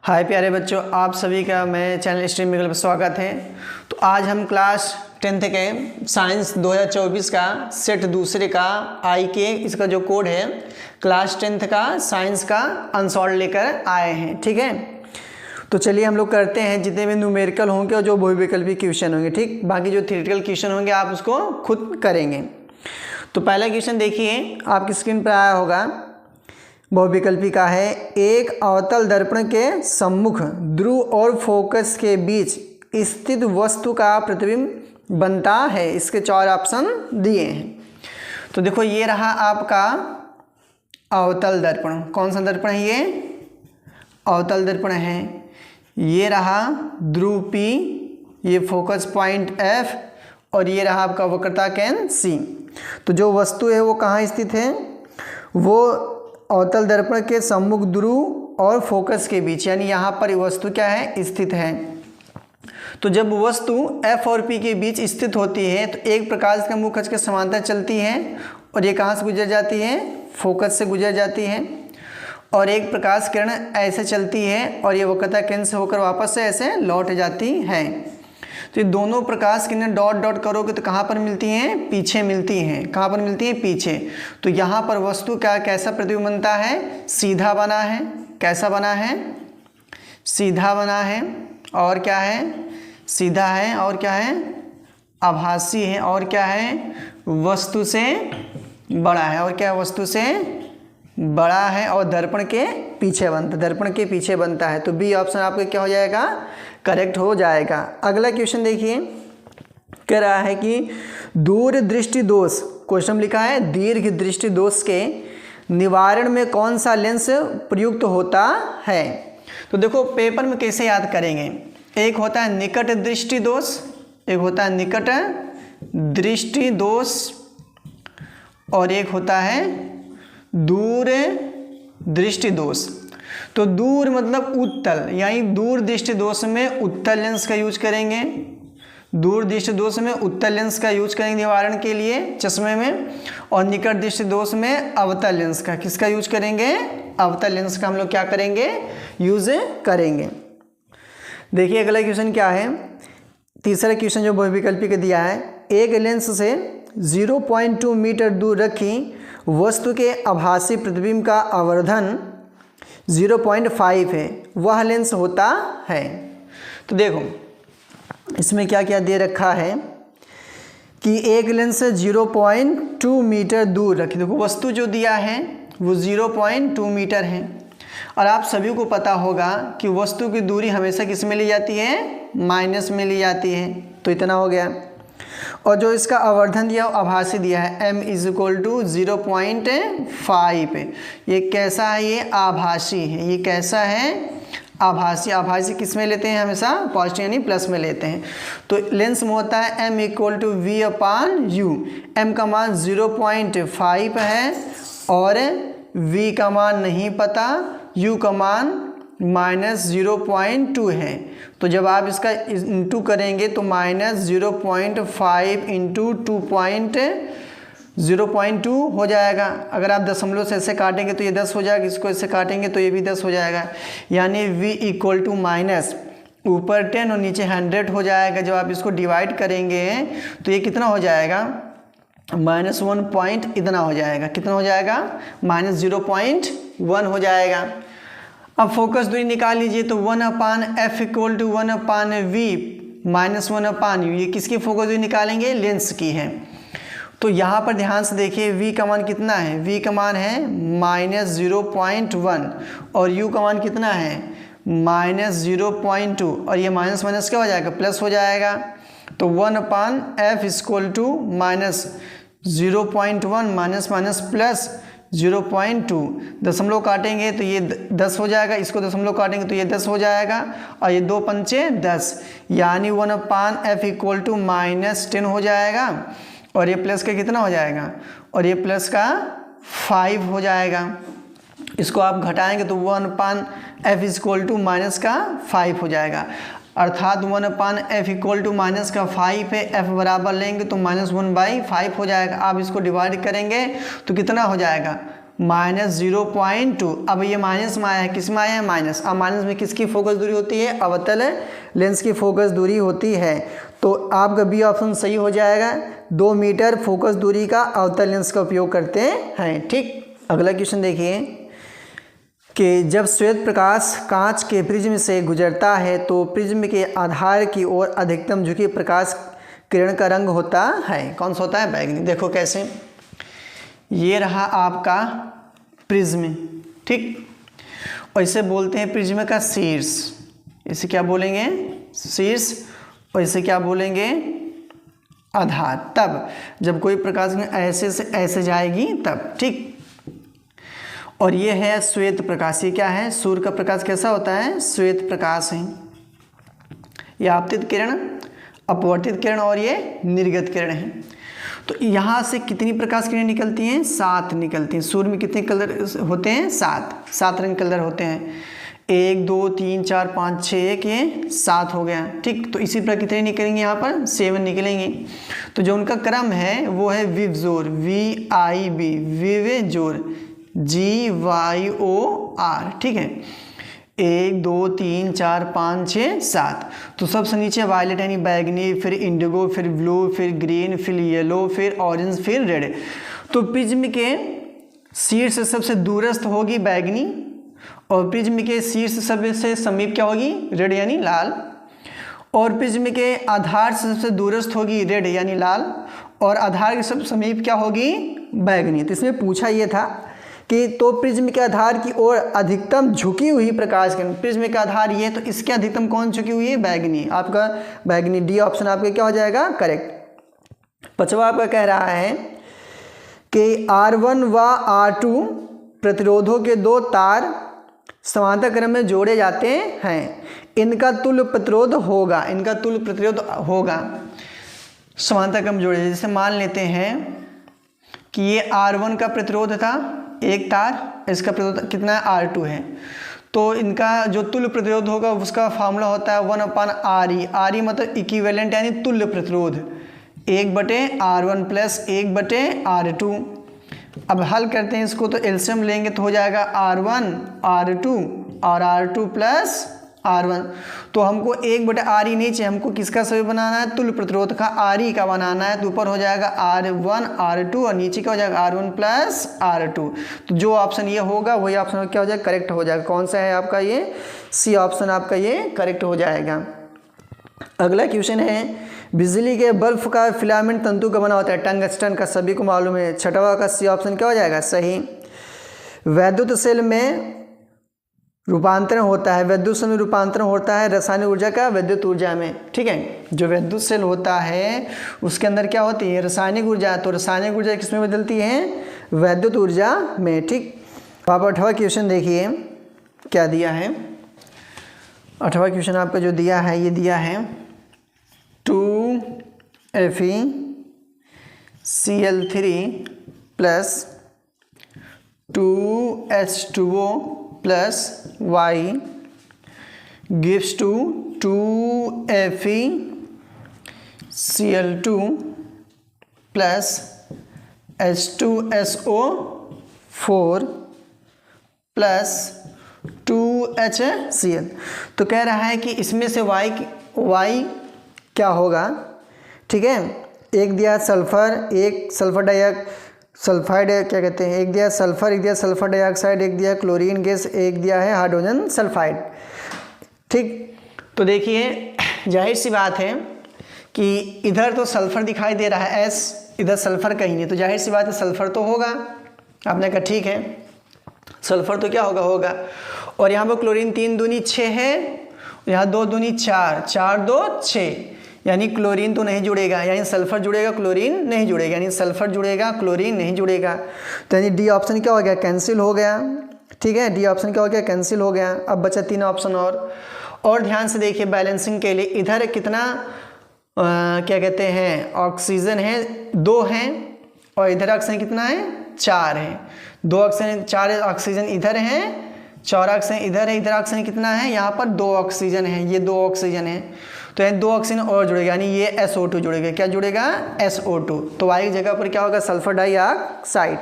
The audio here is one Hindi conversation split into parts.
हाय प्यारे बच्चों, आप सभी का मैं चैनल स्ट्रीम में स्वागत है। तो आज हम क्लास 10th के साइंस 2024 का सेट दूसरे का आई के इसका जो कोड है क्लास 10th का साइंस का अनसॉल्व लेकर आए हैं। ठीक है, तो चलिए हम लोग करते हैं। जितने भी न्यूमेरिकल होंगे और जो बहुविकल्पी क्वेश्चन होंगे, ठीक, बाकी जो थ्योरेटिकल क्वेश्चन होंगे आप उसको खुद करेंगे। तो पहला क्वेश्चन देखिए, आपकी स्क्रीन पर आया होगा, बहुविकल्पी का है। एक अवतल दर्पण के सम्मुख ध्रुव और फोकस के बीच स्थित वस्तु का प्रतिबिंब बनता है। इसके 4 ऑप्शन दिए हैं। तो देखो, ये रहा आपका अवतल दर्पण। कौन सा दर्पण है? ये अवतल दर्पण है। ये रहा ध्रुव P, ये फोकस पॉइंट F और ये रहा आपका वक्रता केंद्र C। तो जो वस्तु है वो कहाँ स्थित है? वो अवतल दर्पण के सम्मुख ध्रुव और फोकस के बीच, यानी यहाँ पर वस्तु क्या है? स्थित है। तो जब वस्तु F और P के बीच स्थित होती है तो एक प्रकाश का मुख अक्ष के समांतर चलती है और ये कहाँ से गुजर जाती है? फोकस से गुजर जाती है। और एक प्रकाश किरण ऐसे चलती है और ये वक्रता केंद्र से होकर वापस से ऐसे लौट जाती है। तो ये दोनों प्रकाश किरणें डॉट डॉट करोगे तो कहाँ पर मिलती हैं? पीछे मिलती हैं। कहाँ पर मिलती हैं? पीछे। तो यहाँ पर वस्तु क्या कैसा प्रतिबिंब बनता है? सीधा बना है। कैसा बना है? सीधा बना है। और क्या है? सीधा है। और क्या है? आभासी है। और क्या है? वस्तु से बड़ा है। और क्या? वस्तु से बड़ा है और दर्पण के पीछे बनता, दर्पण के पीछे बनता है। तो बी ऑप्शन आपका क्या हो जाएगा? करेक्ट हो जाएगा। अगला क्वेश्चन देखिए, कह रहा है कि दूर दृष्टि दोष, क्वेश्चन लिखा है दीर्घ दृष्टि दोष के निवारण में कौन सा लेंस प्रयुक्त होता है? तो देखो, पेपर में कैसे याद करेंगे। एक होता है निकट दृष्टि दोष, एक होता है निकट दृष्टि दोष और एक होता है दूर दृष्टि दोष। तो दूर मतलब उत्तल, यानी दूर दृष्टि दोष में उत्तल लेंस का यूज करेंगे। दूर दृष्टि दोष में उत्तल लेंस का यूज करेंगे निवारण के लिए चश्मे में। और निकट दृष्टि दोष में अवतल लेंस का, किसका यूज करेंगे? अवतल लेंस का हम लोग क्या करेंगे? यूज करेंगे। देखिए अगला क्वेश्चन क्या है। तीसरा क्वेश्चन जो बहुविकल्पी का दिया है, एक लेंस से 0.2 मीटर दूर रखी वस्तु के आभासी प्रतिबिंब का आवर्धन 0.5 है, वह लेंस होता है। तो देखो इसमें क्या क्या दे रखा है कि एक लेंस से 0.2 मीटर दूर रखी। देखो वस्तु जो दिया है वो 0.2 मीटर है और आप सभी को पता होगा कि वस्तु की दूरी हमेशा किस में ली जाती है? माइनस में ली जाती है। तो इतना हो गया। और जो इसका आवर्धन दिया वो आभासी दिया है, m = 0.5। ये कैसा है? ये आभासी है। ये कैसा है? आभासी। आभासी किस में लेते हैं? हमेशा पॉजिटिव यानी प्लस में लेते हैं। तो लेंस में होता है m = v/u। m का मान 0.5 है और v का मान नहीं पता, u का मान -0.2 है। तो जब आप इसका इंटू करेंगे तो -0.5 इंटू 2.0.2 हो जाएगा। अगर आप दशमलव से ऐसे काटेंगे तो ये 10 हो जाएगा, इसको ऐसे काटेंगे तो ये भी 10 हो जाएगा। यानी v = माइनस ऊपर 10 और नीचे 100 हो जाएगा। जब आप इसको डिवाइड करेंगे तो ये कितना हो जाएगा? -1 पॉइंट इतना हो जाएगा। कितना हो जाएगा? -0.1 हो जाएगा। अब फोकस दूरी निकाल लीजिए। तो 1/f = 1/v -1/u। ये किसकी फोकस दूरी निकालेंगे? लेंस की है। तो यहाँ पर ध्यान से देखिए, v का मान कितना है? v का मान है -0.1 और u का मान कितना है? -0.2 और ये माइनस माइनस क्या हो जाएगा? प्लस हो जाएगा। तो 1/f = -0.1 माइनस माइनस प्लस 0.2। दशमलव काटेंगे तो ये 10 हो जाएगा, इसको दशमलव काटेंगे तो ये 10 हो जाएगा और ये 2 पंचे 10, यानी 1/f = -10 हो जाएगा। और ये प्लस का कितना हो जाएगा? और ये प्लस का 5 हो जाएगा। इसको आप घटाएंगे तो 1/f = -5 हो जाएगा। अर्थात 1/f = -5 है। f बराबर लेंगे तो -1/5 हो जाएगा। आप इसको डिवाइड करेंगे तो कितना हो जाएगा? -0.2। अब ये माइनस में आया है, किस में आया है? माइनस। अब माइनस में किसकी फोकस दूरी होती है? अवतल लेंस की फोकस दूरी होती है। तो आपका बी ऑप्शन सही हो जाएगा। 2 मीटर फोकस दूरी का अवतल लेंस का उपयोग करते हैं। ठीक, अगला क्वेश्चन देखिए कि जब श्वेत प्रकाश कांच के प्रिज्म से गुजरता है तो प्रिज्म के आधार की ओर अधिकतम झुकी प्रकाश किरण का रंग होता है। कौन सा होता है? बैंगनी। देखो कैसे, ये रहा आपका प्रिज्म, ठीक, और इसे बोलते हैं प्रिज्म का शीर्ष। इसे क्या बोलेंगे? शीर्ष। और इसे क्या बोलेंगे? आधार। तब जब कोई प्रकाश में ऐसे से ऐसे जाएगी तब, ठीक। और ये है श्वेत प्रकाश। ये क्या है? सूर्य का प्रकाश कैसा होता है? श्वेत प्रकाश है। ये आपतित किरण, अपवर्तित किरण और ये निर्गत किरण है। तो यहाँ से कितनी प्रकाश किरणें निकलती हैं? 7 निकलती हैं। सूर्य में कितने कलर होते हैं? 7 रंग कलर होते हैं। 1 2 3 4 5 6 1, ये 7 हो गया, ठीक। तो इसी प्रकार कितने निकलेंगे? यहाँ पर 7 निकलेंगे। तो जो उनका क्रम है वो है विवजोर, VIV, विवजोर, GYOR, ठीक है। 1 2 3 4 5 6 7। तो सबसे नीचे वायलेट यानी बैगनी, फिर इंडिगो, फिर ब्लू, फिर ग्रीन, फिर येलो, फिर ऑरेंज, फिर रेड। तो प्रिज्म के शीर्ष सबसे दूरस्थ होगी बैगनी, और प्रिज्म के शीर्ष सबसे समीप क्या होगी? रेड यानी लाल। और प्रिज्म के आधार से सबसे दूरस्थ होगी रेड यानी लाल, और आधार के सबसे समीप क्या होगी? बैगनी। तो इसमें पूछा ये था कि तो प्रिज्म के आधार की ओर अधिकतम झुकी हुई प्रकाश किरण, प्रिज्म का आधार ये, तो इसके अधिकतम कौन झुकी हुई है? बैगनी। आपका बैगनी, डी ऑप्शन आपका क्या हो जाएगा? करेक्ट। पांचवा आपका कह रहा है कि R1 व R2 प्रतिरोधों के 2 तार समांतर क्रम में जोड़े जाते हैं। इनका तुल्य प्रतिरोध होगा, इनका तुल्य प्रतिरोध होगा समांतर क्रम जोड़े। जैसे मान लेते हैं कि ये R1 का प्रतिरोध था, एक तार, इसका प्रतिरोध कितना है? R2 है। तो इनका जो तुल्य प्रतिरोध होगा उसका फार्मूला होता है 1/RE। RE मतलब इक्विवेलेंट यानी तुल्य प्रतिरोध, 1/R1 प्लस 1/R2। अब हल करते हैं इसको, तो एलसीएम लेंगे तो हो जाएगा R1 R2 और R2 प्लस R1। तो हमको 1/RE नहीं चाहिए, हमको किसका सभी बनाना है? तुल्य प्रतिरोध का RE का बनाना है। तो ऊपर हो जाएगा R1 R2 और नीचे क्या हो जाएगा? R1 plus R2। तो जो ऑप्शन ये होगा वही ऑप्शन क्या हो जाएगा? करेक्ट हो जाएगा। कौन सा है आपका? ये सी ऑप्शन आपका ये करेक्ट हो जाएगा। अगला क्वेश्चन है, बिजली के बल्ब का फिलामेंट तंतु का बना होता है टंगस्टन का, सभी को मालूम है। छठवा का सी ऑप्शन क्या हो जाएगा? सही। वैद्युत सेल में रूपांतरण होता है, विद्युत सेल में रूपांतरण होता है रासायनिक ऊर्जा का विद्युत ऊर्जा में, ठीक है। जो विद्युत सेल होता है उसके अंदर क्या होती है? रासायनिक ऊर्जा। तो रासायनिक ऊर्जा किसमें बदलती है? विद्युत ऊर्जा में, ठीक। आप 8वां क्वेश्चन देखिए क्या दिया है। 8वां क्वेश्चन आपका जो दिया है, ये दिया है 2FeCl3 plus 2H2O plus Y gives to 2FeCl2 plus H2SO4 plus 2HCl। तो कह रहा है कि इसमें से Y क्या होगा, ठीक है। एक दिया सल्फर, एक सल्फाइड क्या कहते हैं, एक दिया सल्फर, एक दिया सल्फर डाइऑक्साइड, एक दिया क्लोरीन गैस, एक दिया है हाइड्रोजन सल्फाइड, ठीक। तो देखिए जाहिर सी बात है कि इधर तो सल्फर दिखाई दे रहा है S, इधर सल्फर कहीं नहीं, तो जाहिर सी बात है सल्फर तो होगा। आपने कहा ठीक है, सल्फर तो क्या होगा। और यहाँ पर क्लोरीन 3 दूनी 6 है, यहाँ 2 दूनी 4, 4 2 6, यानी क्लोरीन तो नहीं जुड़ेगा, यानी सल्फर जुड़ेगा क्लोरीन नहीं जुड़ेगा, यानी सल्फर जुड़ेगा क्लोरीन नहीं जुड़ेगा। तो यानी डी ऑप्शन क्या हो गया? कैंसिल हो गया, ठीक है। डी ऑप्शन क्या हो गया? कैंसिल हो गया। अब बचा 3 ऑप्शन और ध्यान से देखिए बैलेंसिंग के लिए इधर कितना क्या कहते हैं ऑक्सीजन है 2 हैं, और इधर ऑक्सीजन कितना है 4 है। 2 ऑक्सीजन 4 ऑक्सीजन इधर हैं, 4 ऑक्सीजन इधर है, इधर ऑक्सीजन कितना है यहाँ पर 2 ऑक्सीजन है, ये 2 ऑक्सीजन है। तो यानी 2 ऑक्सीजन और जुड़ेगा, यानी ये SO2 जुड़ेगा। क्या जुड़ेगा? SO2। तो वाई की जगह पर क्या होगा? Sulphur dioxide.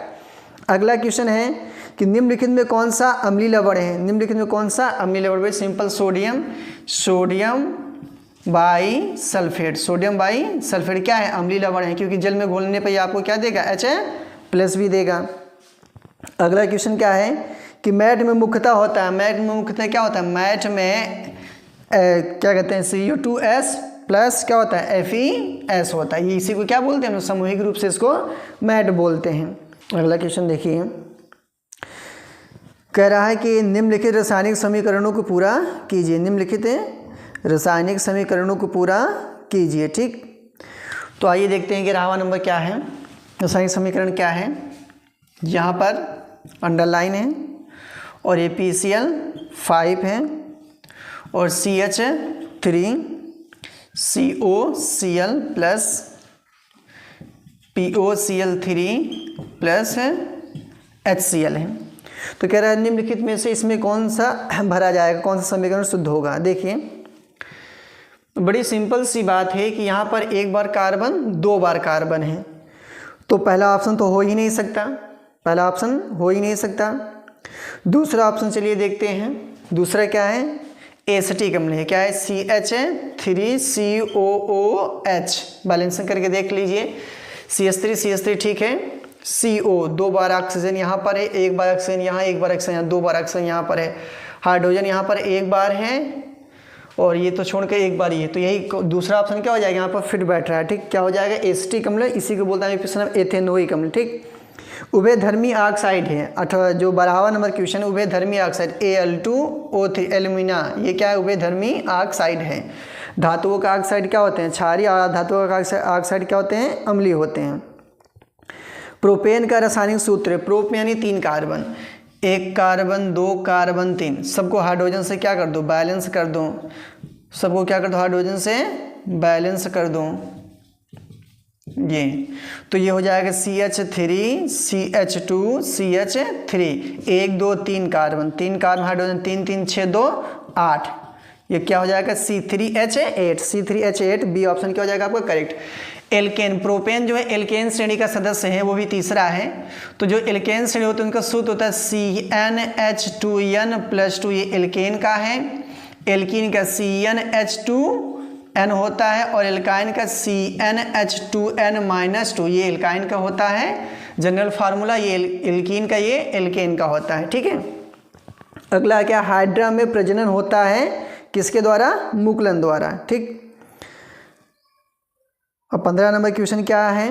अगला क्वेश्चन है कि निम्नलिखित में कौन सा अम्लीय लवण है, निम्नलिखित में कौन सा अम्लीय लवण है? Simple sodium by sulphate, sodium by sulphate क्या है? अम्लीय लवण है, क्योंकि जल में घोलने पर ये आपको क्या देगा? H+ भी देगा। अगला क्वेश्चन क्या है कि मैट में मुख्यतः होता है, मैट में मुख्यतः क्या होता है? मैट में क्या कहते हैं? CO2S प्लस क्या होता है? FeS होता है। ये इसी को क्या बोलते हैं? हम सामूहिक रूप से इसको मैट बोलते हैं। अगला क्वेश्चन देखिए, कह रहा है कि निम्नलिखित रासायनिक समीकरणों को पूरा कीजिए, निम्नलिखित रासायनिक समीकरणों को पूरा कीजिए। ठीक, तो आइए देखते हैं कि 11वां नंबर क्या है, रासायनिक समीकरण क्या है। यहाँ पर अंडरलाइन है और ये PCl5 है और CH3 COCl plus POCl3 plus HCl है। तो कह रहा है निम्नलिखित में से इसमें कौन सा भरा जाएगा, कौन सा समीकरण शुद्ध होगा? देखिए, बड़ी सिंपल सी बात है कि यहाँ पर एक बार कार्बन, दो बार कार्बन है, तो पहला ऑप्शन तो हो ही नहीं सकता, पहला ऑप्शन हो ही नहीं सकता। दूसरा ऑप्शन चलिए देखते हैं, दूसरा क्या है? एसिटिक अम्ल है, क्या है? CH3COOH, बैलेंसिंग करके देख लीजिए, CH3 ठीक है, CO दो बार ऑक्सीजन यहाँ पर है, एक बार ऑक्सीजन यहाँ, एक बार ऑक्सीजन यहाँ, दो बार ऑक्सीजन यहाँ पर है, हाइड्रोजन यहाँ पर एक बार है और ये तो छोड़ कर एक बार ये, तो यही दूसरा ऑप्शन क्या हो जाएगा? यहाँ पर फिट बैठ रहा है। ठीक, क्या हो जाएगा? एसिटिक अम्ल, इसी को बोलता है एथेनोइक अम्ल। ठीक, उभयधर्मी ऑक्साइड है, अथवा जो 12वां नंबर क्वेश्चन है, उभयधर्मी ऑक्साइड Al2O3 एल्यूमिना, ये क्या है? उभयधर्मी ऑक्साइड है। धातुओं का ऑक्साइड क्या होते हैं? क्षारीय, और धातुओं का ऑक्साइड क्या होते हैं? अम्लीय होते हैं। प्रोपेन का रासायनिक सूत्र है, प्रोप यानी 3 कार्बन, 1 कार्बन 2 कार्बन 3, सबको हाइड्रोजन से क्या कर दो? बैलेंस कर दो, सबको क्या कर दो? हाइड्रोजन से बैलेंस कर दो। ये तो ये हो जाएगा CH3 CH2 CH3, 1 2 3 carbon, 3 carbon hydrogen, 3 3 6 2 8, ये क्या हो जाएगा? C3H8 बी ऑप्शन क्या हो जाएगा आपका? करेक्ट। एल्केन, प्रोपेन जो है एल्केन श्रेणी का सदस्य है, वो भी तीसरा है। तो जो एल्केन श्रेणी होता है उनका सूत्र होता है CnH2n+2, ये एल्केन का है। एल्कीन का CnH2n होता है और एल्काइन का CnH2n-2, ये एल्काइन का होता है। जनरल फार्मूला ये एल्कीन का, ये एल्केन का होता है। ठीक है, अगला क्या? हाइड्रा में प्रजनन होता है किसके द्वारा? मुकुलन द्वारा। ठीक, अब 15 नंबर क्वेश्चन क्या है?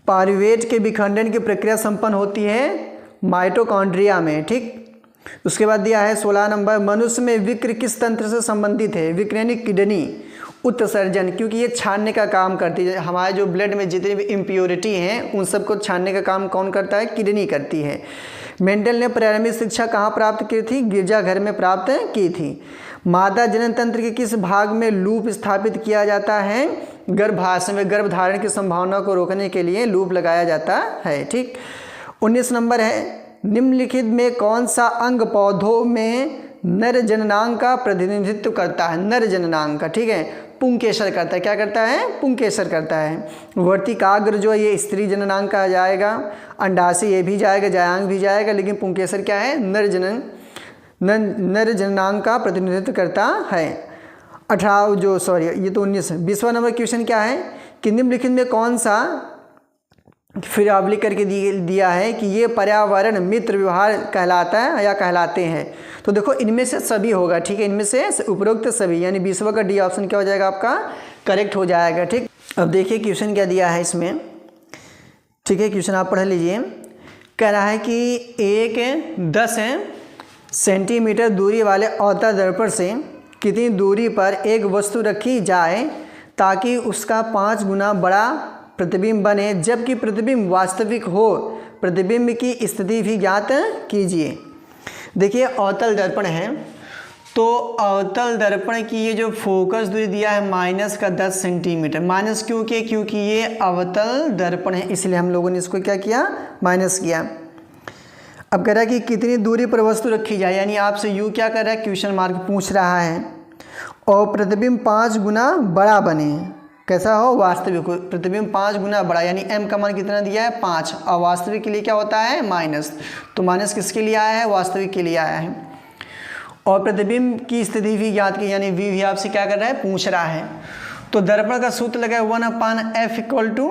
पारुवेट के विखंडन की प्रक्रिया संपन्न होती है माइटोकॉन्ड्रिया में। ठीक, उसके बाद दिया है 16 नंबर, मनुष्य में विक्र किस तंत्र से संबंधित है? विक्र यानी किडनी उत्सर्जन, क्योंकि ये छानने का काम करती है। हमारे जो ब्लड में जितनी भी इम्प्योरिटी हैं उन सबको छानने का काम कौन करता है? किडनी करती है। मेंडल ने प्रारंभिक शिक्षा कहाँ प्राप्त की थी? गिरजाघर में प्राप्त की थी। मादा जनन तंत्र के किस भाग में लूप स्थापित किया जाता है? गर्भाशय में गर्भ धारण की संभावना को रोकने के लिए लूप लगाया जाता है। ठीक, 19 नंबर है, निम्नलिखित में कौन सा अंग पौधों में नर जननांग का प्रतिनिधित्व करता है? नर जननांग का, ठीक है, पुंकेसर करता है। क्या करता है? पुंकेसर करता है। वर्तिकाग्र जो है ये स्त्री जननांग का जाएगा, अंडाशय ये भी जाएगा, जायांग भी जाएगा, लेकिन पुंकेसर क्या है? नर जननांग का प्रतिनिधित्व करता है। 19 है। 20वां नंबर क्वेश्चन क्या है कि निम्नलिखित में कौन सा, फिर आप लिख करके दिया है कि ये पर्यावरण मित्र व्यवहार कहलाता है या कहलाते हैं। तो देखो इनमें से सभी होगा। ठीक है, इनमें से उपरोक्त सभी, यानी 20वां का डी ऑप्शन क्या हो जाएगा आपका? करेक्ट हो जाएगा। ठीक, अब देखिए क्वेश्चन क्या दिया है इसमें। ठीक है, क्वेश्चन आप पढ़ लीजिए। कह रहा है कि एक 10 सेंटीमीटर दूरी वाले अवतल दर्पण से कितनी दूरी पर एक वस्तु रखी जाए ताकि उसका 5 गुना बड़ा प्रतिबिंब बने, जबकि प्रतिबिंब वास्तविक हो? प्रतिबिंब की स्थिति भी ज्ञात कीजिए। देखिए अवतल दर्पण है, तो अवतल दर्पण की ये जो फोकस दूरी दिया है -10 सेंटीमीटर। माइनस क्यों किया? क्योंकि ये अवतल दर्पण है, इसलिए हम लोगों ने इसको क्या किया? माइनस किया। अब कह रहा है कि कितनी दूरी पर वस्तु रखी जाए, यानी आपसे यू क्या कर रहा है? क्वेश्चन मार्क पूछ रहा है। और प्रतिबिंब 5 गुना बड़ा बने, कैसा हो, वास्तविक हो। प्रतिबिंब 5 गुना बड़ा, यानी m का मान कितना दिया है 5, और वास्तविक के लिए क्या होता है माइनस, तो माइनस किसके लिए आया है, वास्तविक के लिए आया है। और प्रतिबिंब की स्थिति भी ज्ञात की, यानी v भी आपसे क्या कर रहा है, पूछ रहा है। तो दर्पण का सूत्र लगा 1/f इक्वल टू,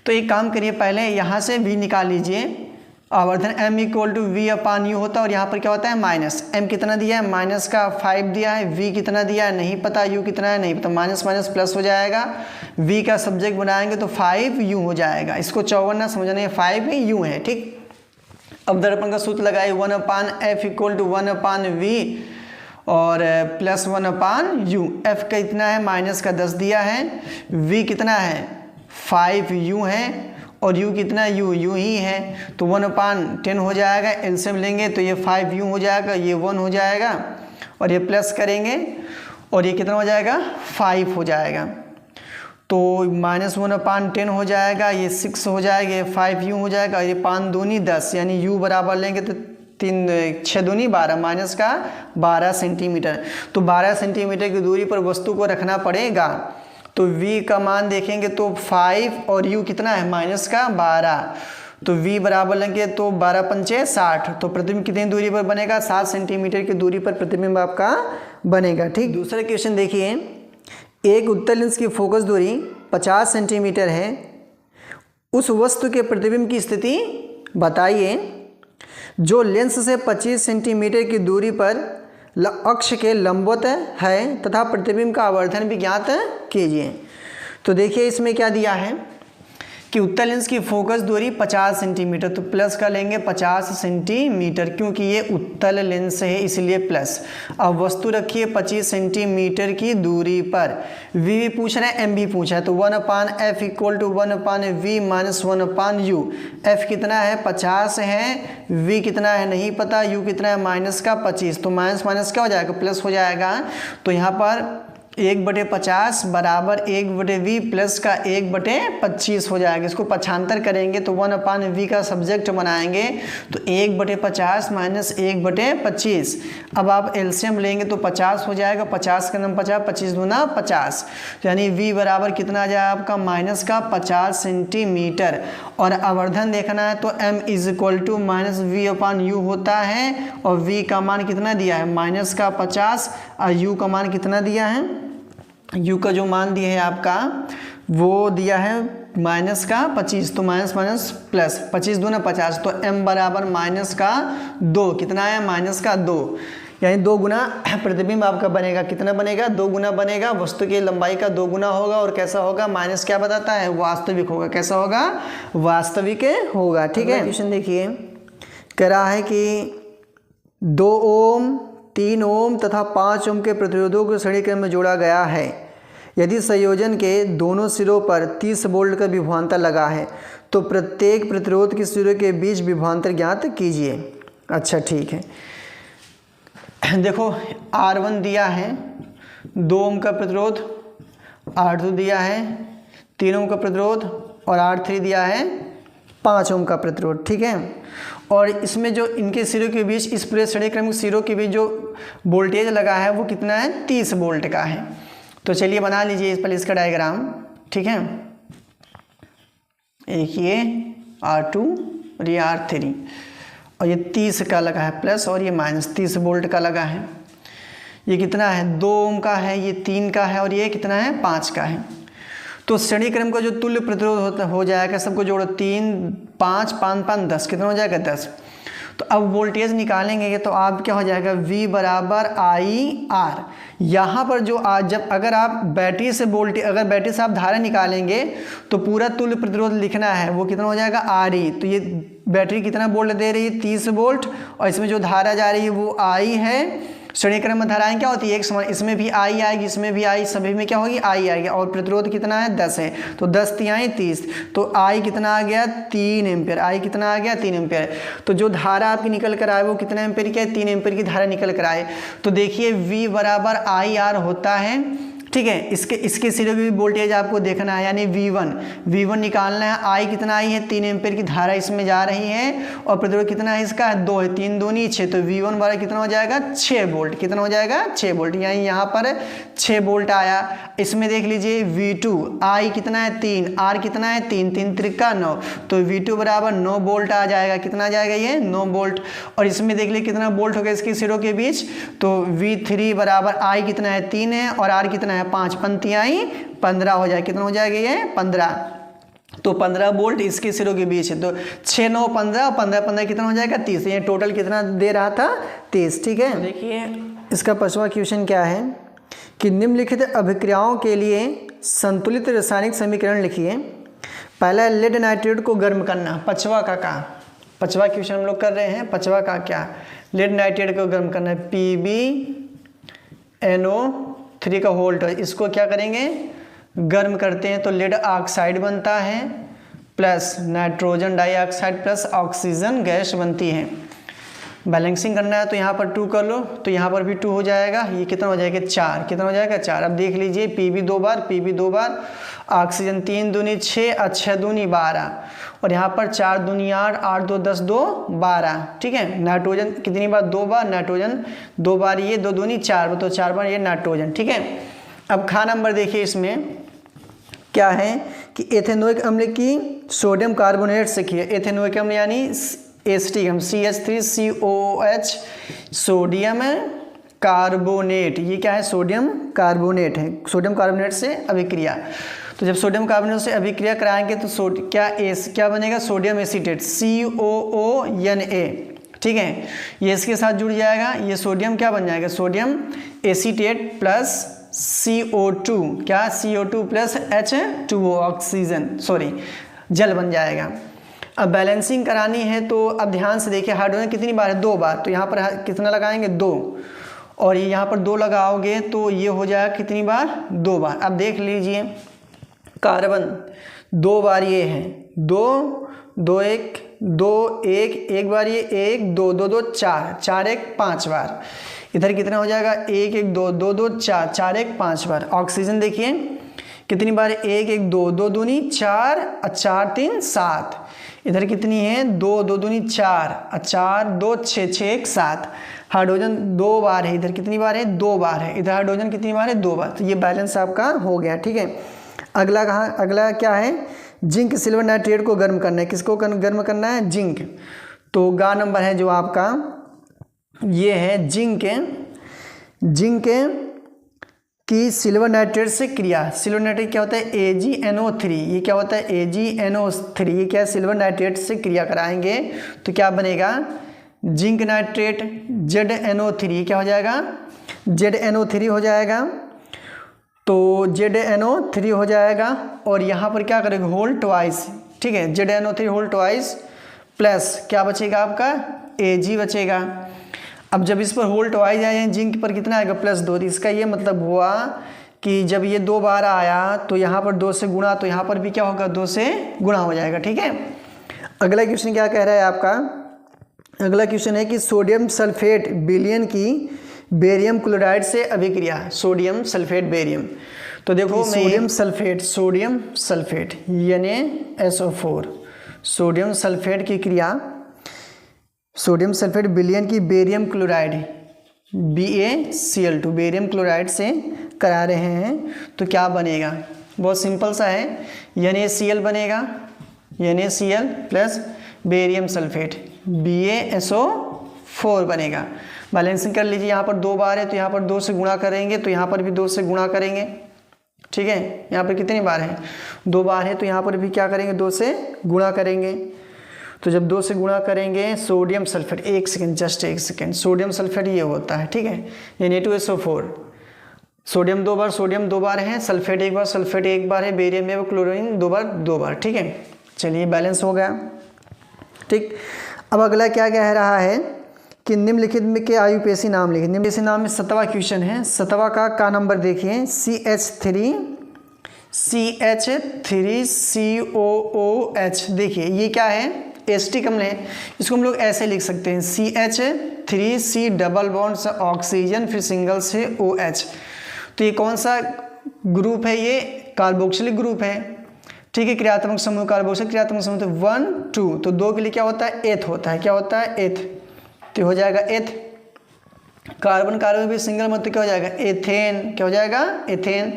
तो एक काम करिए पहले यहाँ से v निकाल लीजिए, आवर्धन m इक्वल टू v/u होता है, और यहाँ पर क्या होता है माइनस, m कितना दिया है माइनस का 5 दिया है, v कितना दिया है नहीं पता, u कितना है नहीं पता, माइनस माइनस प्लस हो जाएगा, v का सब्जेक्ट बनाएंगे तो 5u हो जाएगा। इसको 54 ना समझना, ये 5u है, ठीक। अब दर्पण का सूत्र लगाए 1/f इक्वल टू 1/v और प्लस 1/u। f का इतना है माइनस का 10 दिया है, v कितना है 5u है, और u कितना u ही है, तो 1/10 हो जाएगा। एलसीएम लेंगे तो ये 5u हो जाएगा, ये 1 हो जाएगा, और ये प्लस करेंगे और ये कितना हो जाएगा 5 हो जाएगा, तो -1/10 हो जाएगा, ये 6 हो जाएगा, ये 5u हो जाएगा, ये 5 दूनी 10, यानी u बराबर लेंगे तो 6 दूनी 12, माइनस का 12 सेंटीमीटर। तो 12 सेंटीमीटर की दूरी पर वस्तु को रखना पड़ेगा। तो v का मान देखेंगे तो 5 और u कितना है माइनस का 12, तो v बराबर लेंगे तो 12 पंचे 60, तो प्रतिबिंब कितनी दूरी पर बनेगा 7 सेंटीमीटर की दूरी पर प्रतिबिंब आपका बनेगा, ठीक। दूसरा क्वेश्चन देखिए, एक उत्तल लेंस की फोकस दूरी 50 सेंटीमीटर है, उस वस्तु के प्रतिबिंब की स्थिति बताइए जो लेंस से 25 सेंटीमीटर की दूरी पर अक्ष के लंबवत है तथा प्रतिबिंब का आवर्धन भी ज्ञात कीजिए। तो देखिए इसमें क्या दिया है कि उत्तल लेंस की फोकस दूरी 50 सेंटीमीटर, तो प्लस का लेंगे 50 सेंटीमीटर, क्योंकि ये उत्तल लेंस है इसलिए प्लस। अब वस्तु रखिए 25 सेंटीमीटर की दूरी पर, v भी पूछ रहे हैं m भी पूछा है, तो 1/f equal to 1/v minus 1/u। f कितना है 50 है, v कितना है नहीं पता, u कितना है माइनस का 25, तो माइनस माइनस क्या हो जाएगा प्लस हो जाएगा। तो यहाँ पर 1/50 बराबर 1/v प्लस का 1/25 हो जाएगा। इसको पक्षांतर करेंगे तो 1/v का सब्जेक्ट बनाएंगे तो 1/50 माइनस 1/25। अब आप एलसीएम लेंगे तो 50 हो जाएगा, 50 का नाम 50, 25 दूना 50, यानी v बराबर कितना आ जाएगा आपका माइनस का 50 सेंटीमीटर। और आवर्धन देखना है तो m is equal to minus v/u होता है, और v का मान कितना दिया है माइनस का 50, और u का मान कितना दिया है, u का जो मान दिया है आपका वो दिया है माइनस का 25, तो माइनस माइनस प्लस 25 दूना 50, तो m बराबर माइनस का 2, कितना है माइनस का 2, यानी 2 गुना प्रतिबिंब आपका बनेगा। कितना बनेगा 2 गुना बनेगा, वस्तु की लंबाई का 2 गुना होगा, और कैसा होगा माइनस क्या बताता है वास्तविक होगा, कैसा होगा वास्तविक होगा, ठीक है। क्वेश्चन देखिए, कह रहा है कि 2 ओम 3 ओम तथा 5 ओम के प्रतिरोधों को श्रेणी क्रम में जोड़ा गया है। यदि संयोजन के दोनों सिरों पर 30 वोल्ट का विभवांतर लगा है तो प्रत्येक प्रतिरोध के सिरों के बीच विभवांतर ज्ञात कीजिए। अच्छा ठीक है, देखो R1 दिया है 2 ओम का प्रतिरोध, R2 दिया है 3 ओम का प्रतिरोध, और R3 दिया है 5 ओम का प्रतिरोध, ठीक है। और इसमें जो इनके सिरों के बीच, इस पूरे श्रेणी क्रम सिरों के बीच जो वोल्टेज लगा है वो कितना है 30 वोल्ट का है। तो चलिए बना लीजिए इस पहले इसका डायग्राम, ठीक है। एक ये R2 और ये R3, और ये 30 का लगा है प्लस, और ये माइनस 30 वोल्ट का लगा है। ये कितना है 2 ओम का है, ये 3 का है, और ये कितना है 5 का है। तो श्रेणी क्रम का जो तुल्य प्रतिरोध हो जाएगा, सबको जोड़ो 3 5 5 5 10, कितना हो जाएगा 10। तो अब वोल्टेज निकालेंगे तो आप क्या हो जाएगा V बराबर IR। यहाँ पर जो जब अगर आप बैटरी से बैटरी से आप धारा निकालेंगे तो पूरा तुल्य प्रतिरोध लिखना है, वो कितना हो जाएगा RE। तो ये बैटरी कितना वोल्ट दे रही है 30 वोल्ट, और इसमें जो धारा जा रही है वो I है। श्रेणी क्रम में धाराएं क्या होती है एक समान, इसमें भी I आएगी, इसमें भी I, सभी में क्या होगी I आएगी, और प्रतिरोध कितना है 10 है, तो 10 तिहाई 30, तो I कितना आ गया 3 एम्पियर, I कितना आ गया 3 एम्पियर। तो जो धारा आपकी निकल कर आए वो कितना एम्पियर की है 3 एम्पियर की धारा निकल कर आए। तो देखिए V बराबर IR होता है ठीक है। इसके सिरे की वोल्टेज आपको देखना है, यानी V1 निकालना है। I कितना आई है, 3 एम्पीयर की धारा इसमें जा रही है और प्रतिरोध कितना है इसका, 2 है, 3 दूनी 6, तो V1 वाला कितना हो जाएगा, 6 वोल्ट। कितना हो जाएगा, 6 वोल्ट, यानी यहाँ पर 6 वोल्ट आया। इसमें देख लीजिए V2, I कितना है 3, R कितना है 3, 3 त्रिका 9, तो V2 बराबर 9 वोल्ट आ जाएगा। कितना आ जाएगा ये, 9 वोल्ट। और इसमें देख लीजिए कितना वोल्ट हो गया इसके सिरों के बीच, तो V3 बराबर I कितना है 3 है और R कितना है 5, पंक्तियाँ आई 15 हो जाए। कितना हो जाएगा ये, 15, तो 15 वोल्ट इसके सिरों के बीच है। तो 6 9 15 15 15 कितना हो जाएगा, 30। ये टोटल कितना दे रहा था, 30। ठीक है, देखिए इसका 5वां क्वेश्चन क्या है कि निम्नलिखित अभिक्रियाओं के लिए संतुलित रासायनिक समीकरण लिखिए। पहला लेड नाइट्रेट को गर्म करना, 5वां का 5वां क्वेश्चन हम लोग कर रहे हैं। 5वां का क्या, लेड नाइट्रेट को गर्म करना है, PbNO3 का वोल्ट। इसको क्या करेंगे, गर्म करते हैं तो लेड ऑक्साइड बनता है plus nitrogen dioxide plus oxygen gas बनती है। बैलेंसिंग करना है तो यहाँ पर 2 कर लो, तो यहाँ पर भी 2 हो जाएगा। ये कितना हो जाएगा, 4। कितना हो जाएगा, 4। अब देख लीजिए Pb 2 बार, ऑक्सीजन 3 दूनी 6 और 6 दूनी 12, और यहाँ पर 4 दूनी 8, 8 2 10 2 12। ठीक है, नाइट्रोजन कितनी बार, 2 बार, नाइट्रोजन 2 बार, ये 2 दूनी 4, तो 4 बार ये नाइट्रोजन। ठीक है, अब खा नंबर देखिए, इसमें क्या है कि एथेनोइक अम्ल की सोडियम कार्बोनेट से किया। एथेनोइक अम्ल यानी एसिटिक अम्ल CH3COOH, सोडियम कार्बोनेट, ये क्या है, सोडियम कार्बोनेट है। सोडियम कार्बोनेट से अभिक्रिया, तो जब सोडियम कार्बोनेट से अभिक्रिया कराएंगे तो क्या बनेगा, सोडियम एसीटेट COONA। ठीक है, ये इसके साथ जुड़ जाएगा, ये सोडियम क्या बन जाएगा, सोडियम एसीटेट प्लस CO2, क्या CO2 प्लस H2O, ऑक्सीजन, जल बन जाएगा। अब बैलेंसिंग करानी है तो अब ध्यान से देखिए, हाइड्रोजन कितनी बार है, 2 बार, तो यहाँ पर कितना लगाएंगे, 2, और यहाँ पर 2 लगाओगे तो ये हो जाएगा कितनी बार, 2 बार। अब देख लीजिए कार्बन 2 बार ये है, 2 2 1 2 1 1 बार, ये 1 2 2 2 4 4 1 5 बार। इधर कितना हो जाएगा, 1 1 2 2 2 4 4 1 5 बार। ऑक्सीजन देखिए कितनी बार, 1 1 2 2 दूनी 4 और 4 3 7। इधर कितनी है, 2 2 दूनी 4 और 4 2 6 6 1 7। हाइड्रोजन 2 बार है, इधर कितनी बार है, 2 बार है। इधर हाइड्रोजन कितनी बार है, 2 बार। तो ये बैलेंस आपका हो गया। ठीक है, अगला क्या है, जिंक सिल्वर नाइट्रेट को गर्म करना है। किसको गर्म करना है, जिंक। तो गा नंबर है जो आपका ये है, जिंक की सिल्वर नाइट्रेट से क्रिया। सिल्वर नाइट्रेट क्या होता है, AgNO3। ये क्या होता है, AgNO3। ये क्या है, सिल्वर नाइट्रेट से क्रिया कराएंगे तो क्या बनेगा, जिंक नाइट्रेट ZNO3। ये क्या हो जाएगा, ZNO3 हो जाएगा। तो ZNO3 हो जाएगा और यहाँ पर क्या करेंगे, होल ट्वाइस। ठीक है, ZNO3 होल ट्वाइस प्लस क्या बचेगा आपका, Ag बचेगा। अब जब इस पर होल ट्वाइस आए, जिंक पर कितना आएगा, +2। इसका ये मतलब हुआ कि जब ये 2 बार आया तो यहाँ पर 2 से गुणा, तो यहाँ पर भी क्या होगा, 2 से गुणा हो जाएगा। ठीक है, अगला क्वेश्चन क्या कह रहा है आपका, अगला क्वेश्चन है कि सोडियम सल्फेट विलयन की बेरियम क्लोराइड से अभिक्रिया। सोडियम सल्फेट बेरियम, तो देखो sodium sulphate NaSO4, sodium sulphate की क्रिया, सोडियम सल्फेट विलयन की barium chloride BaCl2, barium chloride से करा रहे हैं तो क्या बनेगा, बहुत सिंपल सा है, NaCl बनेगा, NaCl plus barium sulphate BaSO4 बनेगा। बैलेंसिंग कर लीजिए, यहाँ पर 2 बार है तो यहाँ पर 2 से गुणा करेंगे, तो यहाँ पर भी 2 से गुणा करेंगे। ठीक है, यहाँ पर कितनी बार है, 2 बार है, तो यहाँ पर भी क्या करेंगे, 2 से गुणा करेंगे। तो जब 2 से गुणा करेंगे सोडियम सल्फेट, एक सेकेंड, सोडियम सल्फेट ये होता है। ठीक है, Na2SO4, सोडियम 2 बार है, सल्फेट 1 बार, सल्फेट 1 बार है, बेरियम में क्लोरीन 2 बार। ठीक है, चलिए बैलेंस हो गया। ठीक, अब अगला क्या कह रहा है कि निम्नलिखित में के आयुपेशी नाम लिखिए। निम्नलिखित नाम में 7वां क्वेश्चन है। 7वां का नंबर देखिए, CH3COOH। देखिए ये क्या है, एसिटिक अम्ल है। इसको हम लोग ऐसे लिख सकते हैं, CH3C डबल बॉन्ड से ऑक्सीजन, फिर सिंगल से OH। तो ये कौन सा ग्रुप है ये कार्बोक्सिलिक ग्रुप है, ठीक है। क्रियात्मक समूह कार्बोक्सिलिक क्रियात्मक समूह तो 1 2, तो 2 के लिए क्या होता है एथ होता है, क्या होता है एथ, तो हो जाएगा एथ। कार्बन कार्बन भी सिंगल मत तो क्या हो जाएगा एथेन, क्या हो जाएगा एथेन।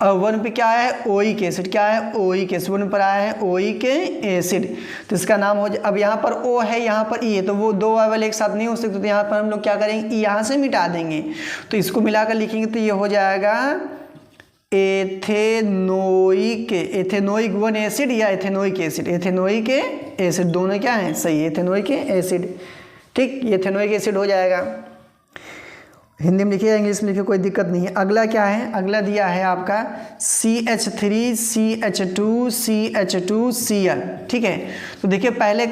और 1 पे क्या है ओइक एसिड, क्या है ओइक एसिड, 1 पर आया है ओइक एसिड, तो इसका नाम हो जाए। अब यहाँ पर O है यहाँ पर E है, तो वो दो वाइवल एक साथ नहीं हो सकते, तो यहाँ पर हम लोग क्या करेंगे यहाँ से मिटा देंगे, तो इसको मिलाकर लिखेंगे तो ये हो जाएगा एथेनोइक, एथेनोइक 1 एसिड या एथेनोइक एसिड, एथेनोइक एसिड दोनों क्या है सही है, एथेनोइक एसिड, ठीक, ये एथेनोइक एसिड हो जाएगा। हिंदी में लिखिए इंग्लिश में लिखिए कोई दिक्कत नहीं है। अगला क्या है, अगला दिया है आपका CH3CH2CH2Cl, ठीक है। तो देखिए पहले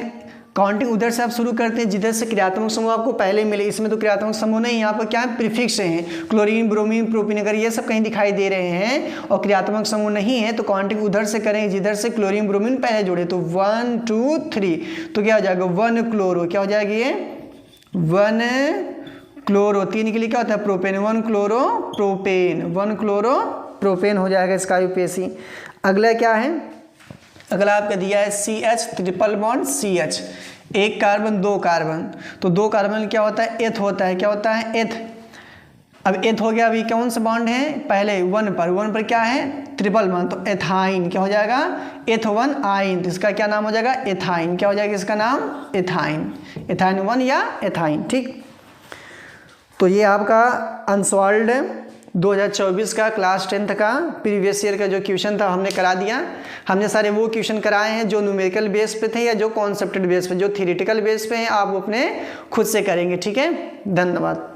काउंटिंग उधर से आप शुरू करते हैं जिधर से क्रियात्मक समूह आपको पहले मिले, इसमें तो क्रियात्मक समूह नहीं, यहाँ पर क्या है प्रीफिक्स हैं, क्लोरीन ब्रोमीन प्रोपीन अगर ये सब कहीं दिखाई दे रहे हैं और क्रियात्मक समूह नहीं है तो काउंटिंग उधर से करें जिधर से क्लोरीन ब्रोमीन पहले जुड़े, तो 1 2 3, तो क्या हो जाएगा 1 क्लोरो, क्या हो जाएगी ये 1 क्लोरो, 3 के लिए क्या होता है propane, 1 chloro propane, 1 chloro propane हो जाएगा इसका यूपीएससी। अगला क्या है, अगला आपका दिया है CH ट्रिपल बॉन्ड CH, एक कार्बन 2 कार्बन, तो 2 कार्बन क्या होता है एथ होता है, क्या होता है एथ। अब एथ हो गया, अभी कौन सा बॉन्ड है पहले 1 पर क्या है ट्रिपल बॉन्ड, तो एथाइन, क्या हो जाएगा एथ1 आइन, तो इसका क्या नाम हो जाएगा एथाइन, क्या हो जाएगा इसका नाम एथाइन, एथाइन 1 या एथाइन, ठीक। तो ये आपका अनसॉल्व्ड 2024 का क्लास 10th का प्रीवियस ईयर का जो क्वेश्चन था हमने करा दिया। हमने सारे वो क्वेश्चन कराए हैं जो न्यूमेरिकल बेस पे थे या जो कॉन्सेप्टेड बेस पे, जो थ्योरेटिकल बेस पे हैं आप अपने खुद से करेंगे, ठीक है। धन्यवाद।